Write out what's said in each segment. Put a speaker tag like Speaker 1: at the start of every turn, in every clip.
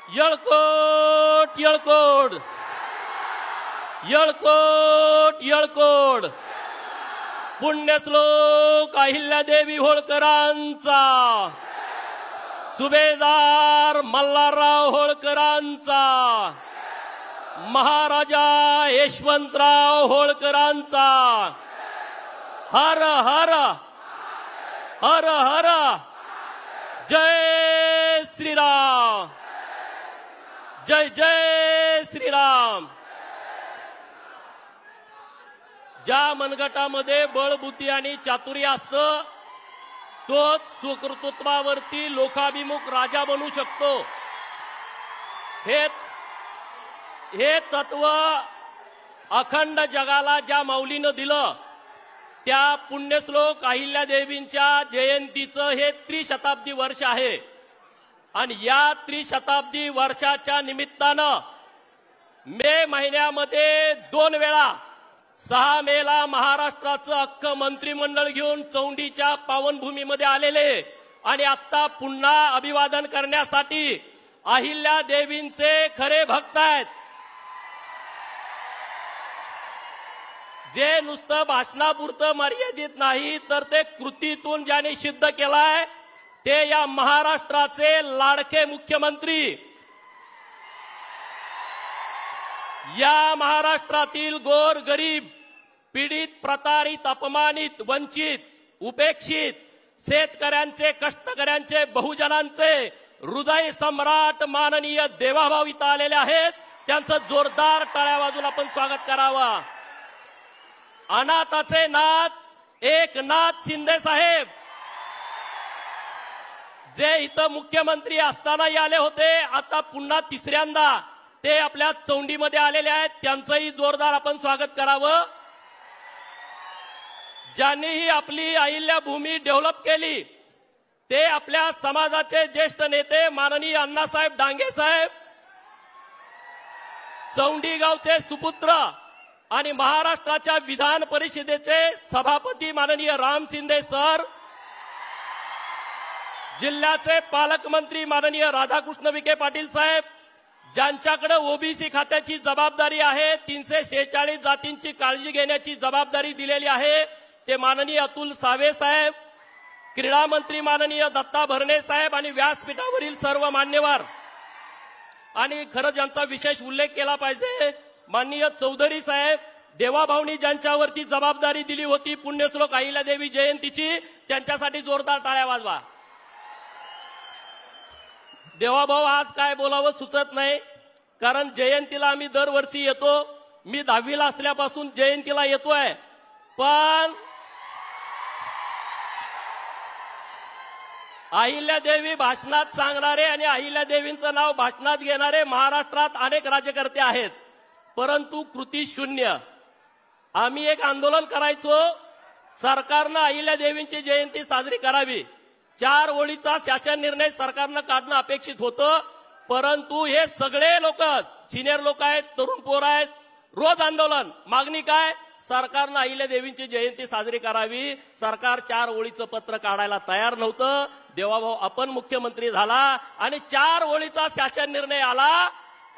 Speaker 1: येळकोट येळकोट येळकोट येळकोट पुण्यश्लोक अहिल्यादेवी होळकरांचा, सुभेदार मल्हारराव होळकरांचा, महाराजा यशवंतराव होळकरांचा, हर हर हर हर जय श्रीराम, जय जय श्रीराम। ज्या मनगटामध्ये बळबुद्धी आणि चातुर्य असतं तोच सुकृतत्वावरती लोकाभिमुख राजा बनू शकतो। हे तत्व अखंड जगाला ज्या माऊलीनं दिलं त्या पुण्यश्लोक अहिल्यादेवींच्या जयंतीचं हे त्रिशताब्दी वर्ष आहे आणि या त्रिशताब्दी वर्षाच्या निमित्तानं मे महिन्यामध्ये 2 वेळा 6 मेला महाराष्ट्राचं अख्खं मंत्रिमंडळ घेऊन चौंडीच्या पावनभूमीमध्ये आलेले आणि आता पुन्हा अभिवादन करण्यासाठी अहिल्यादेवींचे खरे भक्त आहेत। जे नुसतं भाषणापुरतं मर्यादित नाही तर ते कृतीतून ज्याने सिद्ध केलाय ते या महाराष्ट्राचे लाडके मुख्यमंत्री, या महाराष्ट्रातील गोर गरीब, पीडित, प्रतारित, अपमानित, वंचित, उपेक्षित शेतकऱ्यांचे, कष्टकऱ्यांचे, बहुजनांचे हृदय सम्राट माननीय देवाभाऊ इथं आलेले आहेत। त्यांचं जोरदार टाळ्या वाजून आपण स्वागत करावं। अनाथाचे नाथ एकनाथ शिंदे साहेब जे इथं मुख्यमंत्री असतानाही आले होते, आता पुन्हा तिसऱ्यांदा ते आपल्या चौंडीमध्ये आलेले आहेत, त्यांचंही जोरदार आपण स्वागत करावं। ज्यांनीही आपली अहिल्याभूमी डेव्हलप केली ते आपल्या समाजाचे ज्येष्ठ नेते माननीय अण्णासाहेब डांगे साहेब, चौंडी गावचे सुपुत्र आणि महाराष्ट्राच्या विधान परिषदेचे सभापती माननीय राम शिंदे सर, जिल्ह्याचे पालकमंत्री माननीय राधाकृष्ण विखे पाटील साहेब, ज्यांच्याकडे ओबीसी खात्याची जबाबदारी आहे, 346 जातींची काळजी घेण्याची जबाबदारी दिलेली आहे, ते माननीय अतुल सावे साहेब, क्रीडा मंत्री माननीय दत्ता भरणे साहेब आणि व्यासपीठावरील सर्व मान्यवर, आणि खरं ज्यांचा विशेष उल्लेख केला पाहिजे माननीय चौधरी साहेब, देवाभाऊनी ज्यांच्यावरती जबाबदारी दिली होती पुण्यश्लोक अहिल्यादेवी जयंतीची, त्यांच्यासाठी जोरदार टाळ्या वाजवा। देवाभाऊ आज काय बोलावं सुचत नाही, कारण जयंतीला आम्ही दरवर्षी येतो, मी 10वीला असल्यापासून जयंतीला येतोय, पण अहिल्यादेवी भाषणात सांगणारे आणि अहिल्यादेवींचं नाव भाषणात घेणारे महाराष्ट्रात अनेक राज्यकर्ते आहेत, परंतु कृती शून्य। आम्ही एक आंदोलन करायचो, सरकारनं अहिल्यादेवींची जयंती साजरी करावी, 4 ओळीचा शासन निर्णय सरकारनं काढणं अपेक्षित होतं, परंतु हे सगळे लोक सिनियर लोक आहेत, तरुण पोर आहेत, रोज आंदोलन, मागणी काय, सरकारनं अहिल्यादेवींची जयंती साजरी करावी। सरकार 4 ओळीचं पत्र काढायला तयार नव्हतं। देवाभाऊ आपण मुख्यमंत्री झाला आणि 4 ओळीचा शासन निर्णय आला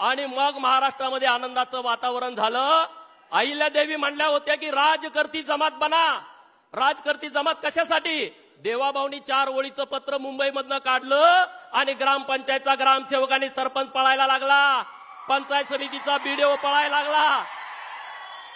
Speaker 1: आणि मग महाराष्ट्रामध्ये आनंदाचं वातावरण झालं। अहिल्यादेवी म्हणल्या होत्या की राजकर्ती जमात बना, राजकर्ती जमात कशासाठी, देवाभाऊनी 4 ओळीचं पत्र मुंबईमधनं काढलं आणि ग्रामपंचायतचा ग्रामसेवक आणि सरपंच पळायला लागला, पंचायत समितीचा बीडीओ पळायला लागला,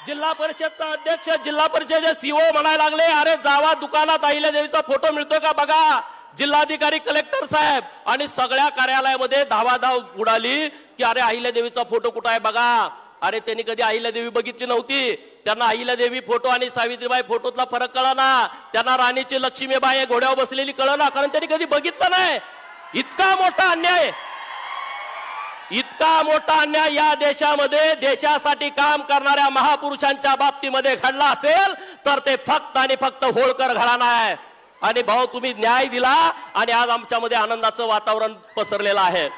Speaker 1: जिल्हा परिषदचा अध्यक्ष, जिल्हा परिषदेचे सीओ म्हणायला लागले अरे जावा दुकानात अहिल्यादेवीचा फोटो मिळतोय का बघा, जिल्हाधिकारी कलेक्टर साहेब, आणि सगळ्या कार्यालयामध्ये धावाधाव उडाली की अरे अहिल्यादेवीचा फोटो कुठं आहे बघा। अरे त्यांनी कधी अहिल्यादेवी बघितली नव्हती, त्यांना अहिल्यादेवी फोटो आणि सावित्रीबाई फोटोतला फरक कळना, त्यांना राणीची लक्ष्मीबाई घोड्यावर बसलेली कळना, कारण त्यांनी कधी बघितलं नाही। इतका मोठा अन्याय, इतका मोठा अन्याय या देशामध्ये देशासाठी काम करणाऱ्या महापुरुषांच्या बाबतीमध्ये घडला असेल तर ते फक्त आणि फक्त होळकर घराणा आहे। आणि भाऊ तुम्ही न्याय दिला आणि आज आमच्यामध्ये आनंदाचं वातावरण पसरलेलं आहे।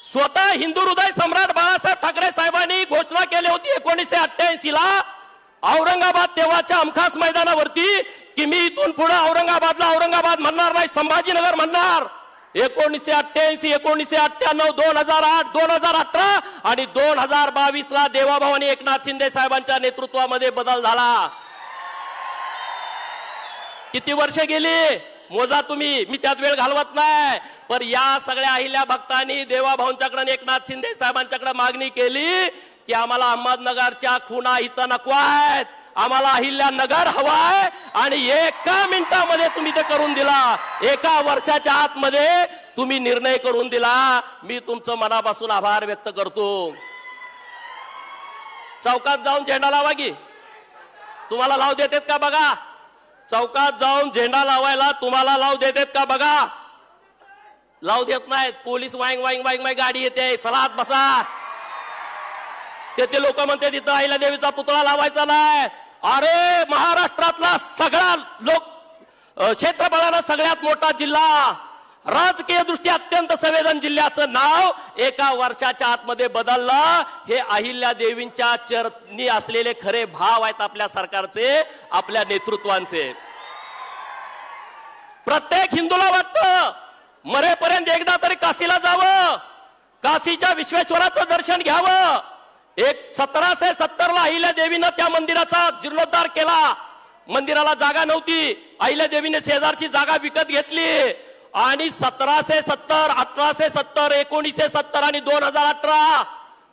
Speaker 1: स्वतः हिंदू हृदय सम्राट बाळासाहेब ठाकरे साहेबांनी घोषणा केली होती 1988 ला औरंगाबाद तेव्हाच्या हमखास मैदानावरती की मी इथून पुढे औरंगाबादला औरंगाबाद म्हणणार नाही, संभाजीनगर म्हणणार। 1988, 1998, 2008, 2018 आणि 2022 ला देवाभाऊ एकनाथ शिंदे साहेबांच्या नेतृत्वामध्ये बदल झाला। किती वर्ष गेली मोजा तुम्ही, मी त्यात वेळ घालवत नाही। पण या सगळ्या अहिल्या भक्तांनी देवाभाऊंच्याकडे एकनाथ शिंदे साहेबांच्याकडे मागणी केली की आम्हाला अहमदनगरच्या खुना इथं नको आहेत, आम्हाला अहिल्यानगर हवाय आणि एका मिनिटामध्ये तुम्ही ते करून दिला, एका वर्षाच्या आतमध्ये तुम्ही निर्णय करून दिला। मी तुमचं मनापासून आभार व्यक्त करतो। चौकात जाऊन झेंडा लावा की, तुम्हाला लाव देतात का बघा? चौकात जाऊन झेंडा लावायला तुम्हाला लाव देतात का बघा? लाव देत नाहीत। पोलीस वाईंग वाईंग वाईंग वाईंग गाडी येते, चला आत बसा। ते लोक म्हणते तिथं अहिल्यादेवीचा पुतळा लावायचा नाही। अरे महाराष्ट्रातला सगळा क्षेत्रफळानं सगळ्यात मोठा जिल्हा, राजकीय दृष्ट्या अत्यंत संवेदन जिल्ह्याचं नाव एका वर्षाच्या आतमध्ये बदललं। हे अहिल्यादेवींच्या चरणी असलेले खरे भाव आहेत आपल्या सरकारचे, आपल्या नेतृत्वांचे। प्रत्येक हिंदूला वाटतं मरेपर्यंत एकदा तरी काशीला जावं, काशीच्या विश्वेश्वराचं दर्शन घ्यावं। 1770 ला अहिल्यादेवीनं त्या मंदिराचा जीर्णोद्धार केला। मंदिराला जागा नव्हती, अहिल्यादेवीने शेजारची जागा विकत घेतली आणि 1770, 1870, 1970 आणि 2018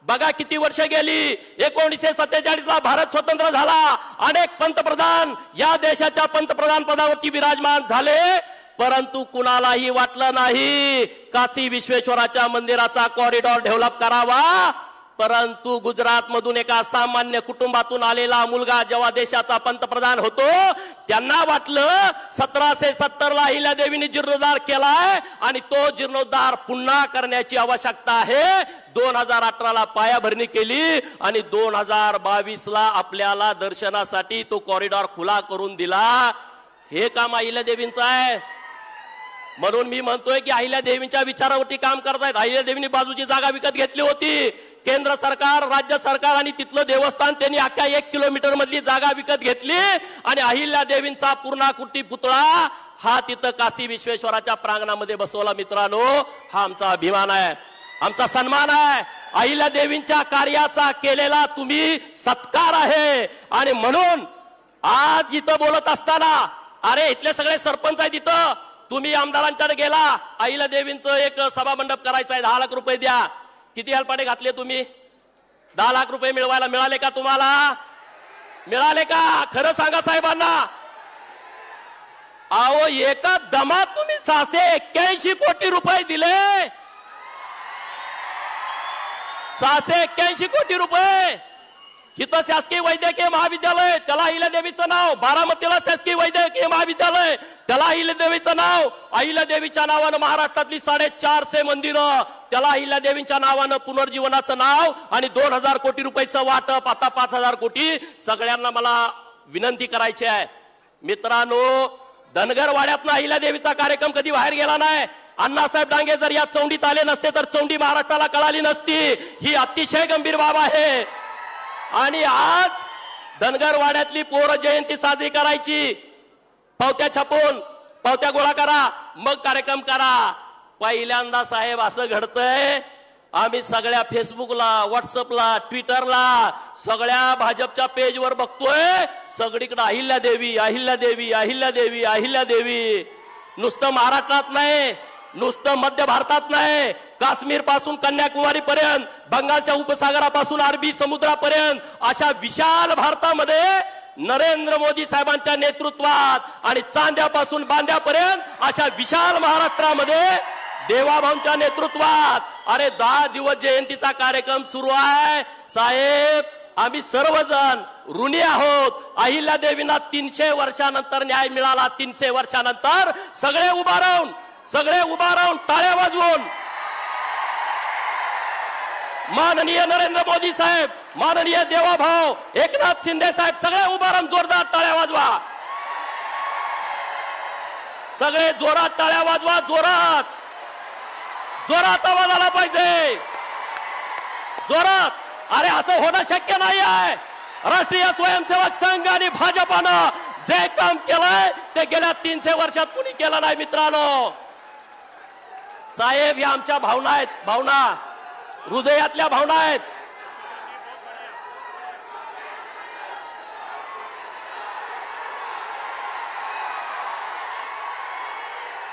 Speaker 1: बघा किती वर्ष गेली। 1947 ला भारत स्वतंत्र झाला, अनेक पंतप्रधान या देशाच्या पंतप्रधान पदावरती विराजमान झाले, परंतु कुणालाही वाटलं नाही काशी विश्वेश्वराच्या मंदिराचा कॉरिडॉर डेव्हलप करावा। परंतु गुजरात मधून एका सामान्य कुटुंबातून आलेला मुलगा जेव्हा देशाचा पंतप्रधान होतो, त्यांना वाटलं 1770 ला अहिल्यादेवीने जीर्णोद्धार केलाय आणि तो जीर्णोद्धार पुन्हा करण्याची आवश्यकता आहे। 2018 ला पायाभरणी केली आणि 2022 ला आपल्याला दर्शनासाठी तो कॉरिडॉर खुला करून दिला। हे काम अहिल्यादेवींचं आहे। म्हणून मी म्हणतोय की अहिल्यादेवींच्या विचारावरती काम करतायत। अहिल्यादेवींनी बाजूची जागा विकत घेतली होती, केंद्र सरकार, राज्य सरकार आणि तिथलं देवस्थान त्यांनी अख्ख्या 1 किलोमीटर मधली जागा विकत घेतली आणि अहिल्यादेवींचा पूर्णाकृती पुतळा हा तिथं काशी विश्वेश्वराच्या प्रांगणामध्ये बसवला। मित्रांनो, हा आमचा अभिमान आहे, आमचा सन्मान आहे, अहिल्यादेवींच्या कार्याचा केलेला तुम्ही सत्कार आहे। आणि म्हणून आज इथं बोलत असताना, अरे इथले सगळे सरपंच आहेत, इथं तुम्ही आमदारांच्याकडे गेला, अहिल्यादेवींचं एक सभा मंडप करायचं आहे, 10 लाख रुपये द्या। किती हेलपाटे घातले तुम्ही? 10 लाख रुपये मिळवायला मिळाले का तुम्हाला? मिळाले का? खरं सांगा साहेबांना। अहो एका दमात तुम्ही 681 कोटी रुपये दिले, 681 कोटी रुपये। इथं शासकीय वैद्यकीय महाविद्यालय, त्याला अहिल्यादेवीचं नाव, बारामतीला शासकीय वैद्यकीय महाविद्यालय, त्याला अहिल्यादेवीचं नाव, अहिल्यादेवीच्या नावानं महाराष्ट्रातली 450 मंदिरं, त्याला अहिल्यादेवींच्या नावानं पुनर्जीवनाचं नाव आणि 2000 कोटी रुपयाचं वाटप, आता 5000 कोटी। सगळ्यांना मला विनंती करायची आहे मित्रांनो, धनगरवाड्यातनं अहिल्यादेवीचा कार्यक्रम कधी बाहेर गेला नाही। अण्णासाहेब डांगे जर या चौंडीत आले नसते तर चौंडी महाराष्ट्राला कळाली नसती। ही अतिशय गंभीर बाब आहे। आणि आज धनगरवाड्यातली पोर जयंती साजरी करायची, पावत्या छापून पावत्या गोळा करा, मग कार्यक्रम करा। पहिल्यांदा साहेब असं घडतंय, आम्ही सगळ्या फेसबुकला, व्हॉट्सअपला, ट्विटरला, सगळ्या भाजपच्या पेजवर बघतोय, सगळीकडे अहिल्यादेवी अहिल्यादेवी अहिल्यादेवी अहिल्यादेवी। नुसतं महाराष्ट्रात नाही, नुसतं मध्य भारतात नाही, काश्मीर पासून कन्याकुमारी पर्यंत, बंगालच्या उपसागरापासून अरबी समुद्रापर्यंत अशा विशाल भारतामध्ये नरेंद्र मोदी साहेबांच्या नेतृत्वात आणि चांद्यापासून बांद्यापर्यंत अशा विशाल महाराष्ट्रामध्ये देवाभाऊंच्या नेतृत्वात अरे 10 दिवस जयंतीचा कार्यक्रम सुरू आहे। साहेब आम्ही सर्वजण ऋणी आहोत। अहिल्यादेवींना 300 वर्षानंतर न्याय मिळाला। 300 वर्षानंतर सगळे उभा राहून टाळ्या वाजवून माननीय नरेंद्र मोदी साहेब, माननीय देवाभाऊ एकनाथ शिंदे साहेब सगळे उभा राहून जोरदार टाळ्या वाजवा। सगळे जोरात टाळ्या वाजवा, जोरात जोरात आवाज आला पाहिजे, जोरात। अरे असं होणं शक्य नाही आहे। राष्ट्रीय स्वयंसेवक संघ आणि भाजपानं जे काम केलंय ते गेल्या 300 वर्षात कुणी केलं नाही मित्रांनो। साहेब या आमच्या भावना आहेत, भावना हृदयातल्या भावना आहेत.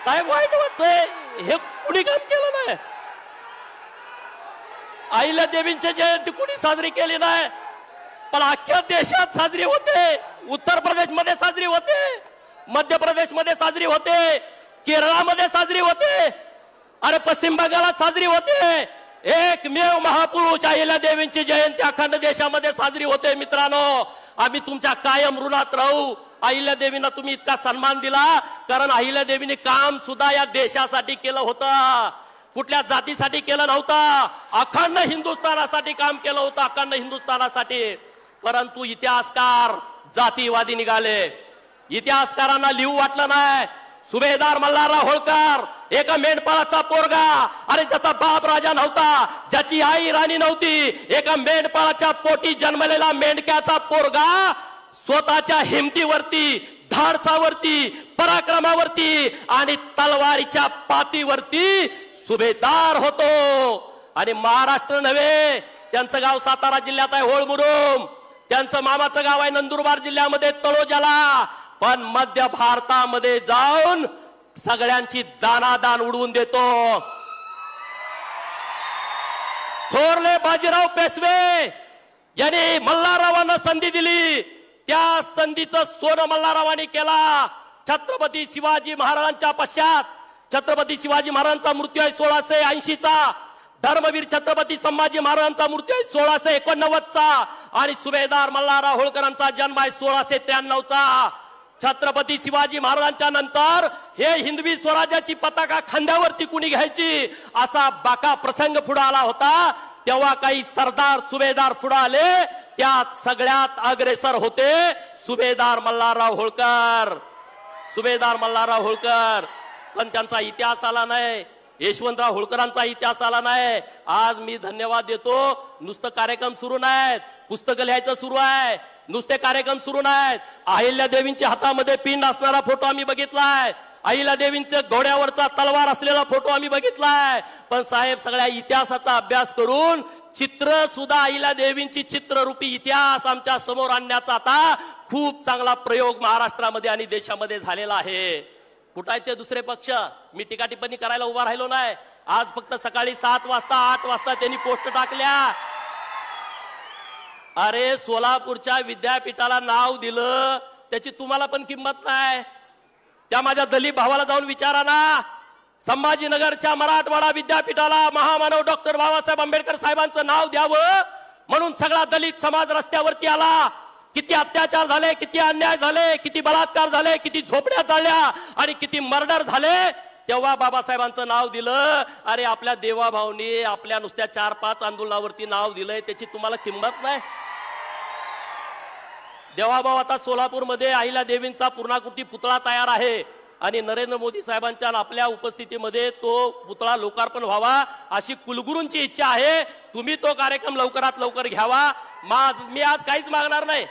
Speaker 1: साहेब वाईट वाटतंय, हे कुणी काम केलं नाही. अहिल्या देवींची जयंती कुणी साजरी केली नाही, पण अख्ख्या देशात साजरी होते. उत्तर प्रदेशमध्ये साजरी होते, मध्य प्रदेशमध्ये साजरी होते, केरळामध्ये साजरी होते, अरे पश्चिम बंगालात साजरी होते. एकमेव महापुरुष अहिल्या देवींची जयंती अखंड देशामध्ये साजरी होते. मित्रांनो, आम्ही तुमच्या कायम ऋणात राहू. अहिल्या देवींना तुम्ही इतका सन्मान दिला, कारण अहिल्या देवीने काम सुद्धा या देशासाठी केलं होतं, कुठल्या जातीसाठी केलं नव्हतं, अखंड हिंदुस्थानासाठी काम केलं होतं, अखंड हिंदुस्थानासाठी. परंतु इतिहासकार जातीवादी निघाले. इतिहासकारांना लिहू वाटलं नाही. सुभेदार मल्हारराव होळकर एका मेंढपाळाचा पोरगा, अरे ज्याचा बाप राजा नव्हता, ज्याची आई राणी नव्हती, एका मेंढपाळाच्या पोटी जन्मलेला मेंढक्याचा पोरगा स्वतःच्या हिमतीवरती, धाडसावरती, पराक्रमावरती आणि तलवारीच्या पातीवरती सुभेदार होतो. आणि महाराष्ट्र नव्हे, त्यांचं गाव सातारा जिल्ह्यात आहे होळमुरुम, त्यांचं मामाचं गाव आहे नंदुरबार जिल्ह्यामध्ये तळोजाला, पण मध्य भारतामध्ये जाऊन सगळ्यांची दानादान उडवून देतो. थोरले बाजीराव पेशवे यांनी मल्हाररावांना संधी दिली, त्या संधीचं सोनं मल्हाररावांनी केला. छत्रपती शिवाजी महाराजांच्या पश्चात छत्रपती शिवाजी महाराजांचा मृत्यू आहे 1680चा, धर्मवीर छत्रपती संभाजी महाराजांचा मृत्यू आहे 1689चा, आणि सुभेदार मल्हारराव होळकरांचा जन्म आहे 1693चा. छत्रपती शिवाजी महाराजांच्या नंतर हे हिंदवी स्वराज्याची पताका खांद्यावरती कुणी घ्यायची असा बाका प्रसंग पुढे आला होता. तेव्हा काही सरदार सुभेदार पुढे आले, त्यात सगळ्यात अग्रेसर होते सुभेदार मल्हारराव होळकर. सुभेदार मल्हारराव होळकर, पण त्यांचा इतिहास आला नाही. यशवंतराव होळकरांचा इतिहास आला नाही. आज मी धन्यवाद देतो. नुसतं कार्यक्रम सुरू नाहीत, पुस्तकं लिहायचं सुरू आहे, नुसते कार्यक्रम सुरू नाहीत. अहिल्या देवींच्या हातामध्ये पिंड असणारा फोटो आम्ही बघितलाय, अहिल्या देवींच्या घोड्यावरचा तलवार असलेला फोटो आम्ही बघितलाय. पण साहेब, सगळ्या इतिहासाचा अभ्यास करून चित्र सुद्धा अहिल्या देवींची चित्ररूपी इतिहास आमच्या समोर आणण्याचा आता खूप चांगला प्रयोग महाराष्ट्रामध्ये आणि देशामध्ये झालेला आहे. कुठं आहेत ते दुसरे पक्ष? मी टीका टिप्पणी करायला उभा राहिलो नाही. आज फक्त सकाळी 7 वाजता 8 वाजता त्यांनी पोस्ट टाकल्या. अरे सोलापूरच्या विद्यापीठाला नाव दिलं, त्याची तुम्हाला पण किंमत नाही. त्या माझ्या दलित भावाला जाऊन विचारा ना. संभाजीनगरच्या मराठवाडा विद्यापीठाला महामानव डॉक्टर बाबासाहेब आंबेडकर साहेबांचं नाव द्यावं म्हणून सगळा दलित समाज रस्त्यावरती आला. किती अत्याचार झाले, किती अन्याय झाले, किती बलात्कार झाले, किती झोपड्या चालल्या आणि किती मर्डर झाले, तेव्हा बाबासाहेबांचं नाव दिलं. अरे आपल्या देवाभाऊनी आपल्या नुसत्या 4-5 आंदोलनावरती नाव दिलंय, त्याची तुम्हाला किंमत नाही. देवाभाऊ आता सोलापूरमध्ये अहिल्या देवींचा पूर्णाकृती पुतळा तयार आहे आणि नरेंद्र मोदी साहेबांच्या आपल्या उपस्थितीमध्ये तो पुतळा लोकार्पण व्हावा अशी कुलगुरूंची इच्छा आहे. तुम्ही तो कार्यक्रम लवकरात लवकर घ्यावा. मी आज काहीच मागणार नाही,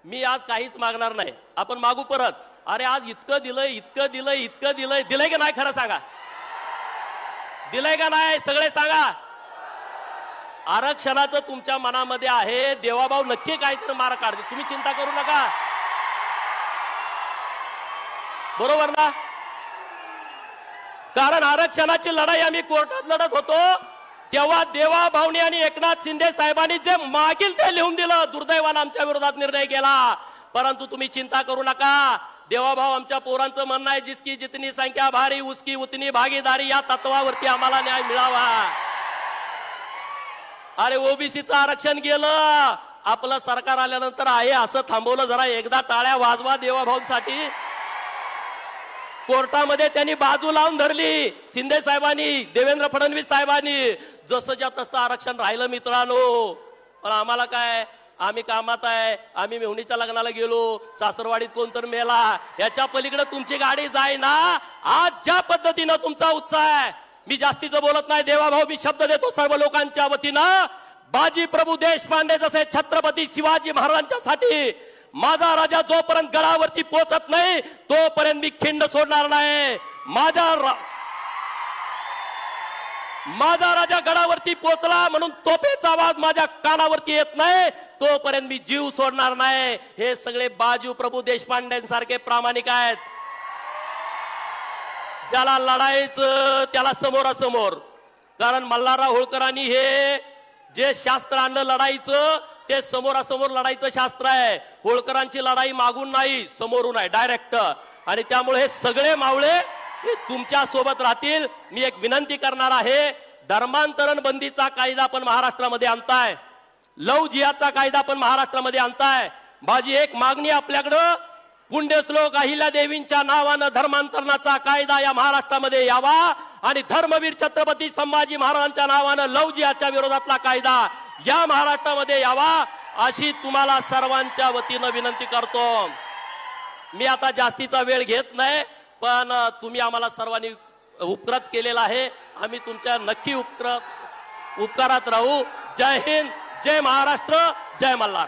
Speaker 1: मी आज काहीच मागणार नाही. आपण मागू परत. अरे आज इतकं दिलंय, इतकं दिलंय, इतकं दिलंय, दिलंय का नाही? खरं सांगा, दिलंय का नाही? सगळे सांगा. आरक्षणाचं तुमच्या मनामध्ये आहे, देवाभाऊ नक्की काहीतरी मार काढते, तुम्ही चिंता करू नका. बरोबर ना? कारण आरक्षणाची लढाई आम्ही कोर्टात लढत होतो तेव्हा देवाभाऊनी आणि एकनाथ शिंदे साहेबांनी जे मागील ते लिहून दिलं, दुर्दैवानं आमच्या विरोधात निर्णय केला. परंतु तुम्ही चिंता करू नका. देवाभाऊ आमच्या पोरांचं म्हणणं आहे, जिसकी जितनी संख्या भारी उसकी उतनी भागीदारी, या तत्वावरती आम्हाला न्याय मिळावा. अरे ओबीसीचं आरक्षण गेलं, आपलं सरकार आल्यानंतर आहे असं थांबवलं. जरा एकदा टाळ्या वाजवा देवाभाऊंसाठी. कोर्टामध्ये त्यांनी बाजू लावून धरली, शिंदे साहेबांनी, देवेंद्र फडणवीस साहेबांनी. जसंच्या तसं आरक्षण राहिलं मित्रांनो. पण आम्हाला काय, आम्ही कामात आहे, आम्ही मेहुणीच्या लग्नाला गेलो, सासरवाडीत कोणतर मेला, याच्या पलीकडे तुमची गाडी जाय ना. आज ज्या पद्धतीनं तुमचा उत्साह आहे, मी जास्तीचं बोलत नाही. देवाभाऊ, मी शब्द देतो सर्व लोकांच्या वतीनं, बाजी प्रभू देशपांडे जसे छत्रपती शिवाजी महाराजांच्यासाठी माझा राजा जोपर्यंत गडावरती पोहोचत नाही तोपर्यंत मी खिंड सोडणार नाही. माझा राजा गडावरती पोचला म्हणून तोफेचा आवाज माझ्या कानावरती येत नाही तोपर्यंत मी जीव सोडणार नाही. हे सगळे बाजू प्रभू देशपांड्यांसारखे प्रामाणिक आहेत. ज्याला लढायचं त्याला समोरासमोर, कारण मल्हारराव होळकरांनी हे जे शास्त्र आणलं लढाईचं ते समोरासमोर लढाईचं शास्त्र आहे. होळकरांची लढाई मागून नाही समोरून आहे, डायरेक्ट. आणि त्यामुळे हे सगळे मावळे हे तुमच्या सोबत राहतील. मी एक विनंती करणार आहे, धर्मांतरण बंदीचा कायदा पण महाराष्ट्रामध्ये आणताय, लव जिहादचा कायदा पण महाराष्ट्रामध्ये आणताय. माझी एक मागणी आपल्याकडं, पुण्यश्लोक अहिल्यादेवींच्या नावानं धर्मांतरणाचा कायदा या महाराष्ट्रामध्ये यावा आणि धर्मवीर छत्रपती संभाजी महाराजांच्या नावानं लव जिहादच्या विरोधातला कायदा या महाराष्ट्रामध्ये यावा अशी तुम्हाला सर्वांच्या वतीनं विनंती करतो. मी आता जास्तीचा वेळ घेत नाही, पण तुम्ही आम्हाला सर्वांनी उपकार केलेला आहे. आम्ही तुमच्या नक्की उपकारात राहू. जय हिंद, जय महाराष्ट्र, जय मल्हार.